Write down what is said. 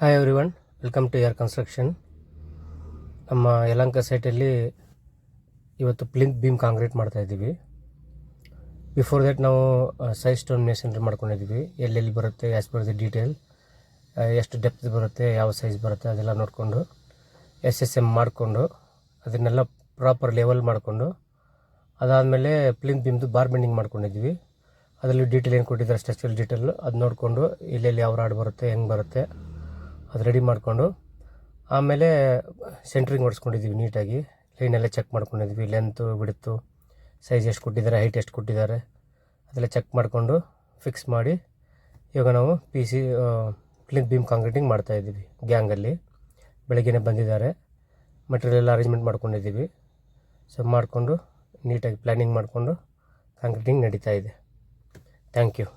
Hi everyone, welcome to your construction. ನಮ್ಮ ಯಲಹಂಕ ಸೈಟಲ್ಲಿ ಇವತ್ತು ಪ್ಲಿಂತ್ ಬೀಮ್ ಕಾಂಕ್ರೀಟ್ ಮಾಡ್ತಾಯಿದ್ದೀವಿ. ಬಿಫೋರ್ ದಟ್ ನಾವು ಸೈಜ್ ಸ್ಟೋನ್ ಮೇಸನ್ರಿ ಮಾಡ್ಕೊಂಡಿದ್ದೀವಿ. ಎಲ್ಲೆಲ್ಲಿ ಬರುತ್ತೆ, ಆ್ಯಸ್ ಪರ್ ದಿ ಡೀಟೇಲ್, ಎಷ್ಟು ಡೆಪ್ತ್ ಬರುತ್ತೆ, ಯಾವ ಸೈಜ್ ಬರುತ್ತೆ ಅದೆಲ್ಲ ನೋಡಿಕೊಂಡು SSM ಮಾಡಿಕೊಂಡು ಅದನ್ನೆಲ್ಲ ಪ್ರಾಪರ್ ಲೆವೆಲ್ ಮಾಡಿಕೊಂಡು ಅದಾದಮೇಲೆ ಪ್ಲಿಂತ್ ಬೀಮ್ದು ಬಾರ್ ಬೆಂಡಿಂಗ್ ಮಾಡ್ಕೊಂಡಿದ್ದೀವಿ. ಅದರಲ್ಲಿ ಡೀಟೇಲ್ ಏನು ಕೊಟ್ಟಿದ್ದಾರೆ, ಸ್ಟ್ರಕ್ಚರಲ್ ಡೀಟೇಲ್, ಅದು ನೋಡಿಕೊಂಡು ಎಲ್ಲೆಲ್ಲಿ ಯಾವ ರಾಡ್ ಬರುತ್ತೆ, ಹೆಂಗೆ ಬರುತ್ತೆ ಅದು ರೆಡಿ ಮಾಡಿಕೊಂಡು ಆಮೇಲೆ ಸೆಂಟ್ರಿಂಗ್ ಹೊಡ್ಸ್ಕೊಂಡಿದ್ದೀವಿ. ನೀಟಾಗಿ ಲೈನೆಲ್ಲ ಚೆಕ್ ಮಾಡ್ಕೊಂಡಿದ್ವಿ. ಲೆಂತು, ವಿಡ್ತು, ಸೈಜ್ ಎಷ್ಟು ಕೊಟ್ಟಿದ್ದಾರೆ, ಹೈಟ್ ಎಷ್ಟು ಕೊಟ್ಟಿದ್ದಾರೆ ಅದೆಲ್ಲ ಚೆಕ್ ಮಾಡಿಕೊಂಡು ಫಿಕ್ಸ್ ಮಾಡಿ ಇವಾಗ ನಾವು ಪ್ಲಿಂತ್ ಬೀಮ್ ಕಾಂಕ್ರೀಟಿಂಗ್ ಮಾಡ್ತಾಯಿದ್ದೀವಿ. ಗ್ಯಾಂಗಲ್ಲಿ ಬೆಳಗ್ಗೆನೇ ಬಂದಿದ್ದಾರೆ. ಮಟೀರಿಯಲ್ ಎಲ್ಲ ಅರೇಂಜ್ಮೆಂಟ್ ಮಾಡ್ಕೊಂಡಿದ್ದೀವಿ. ಸೊ ಮಾಡಿಕೊಂಡು ನೀಟಾಗಿ ಪ್ಲ್ಯಾನಿಂಗ್ ಮಾಡಿಕೊಂಡು ಕಾಂಕ್ರೀಟಿಂಗ್ ನಡೀತಾ ಇದೆ. Thank you.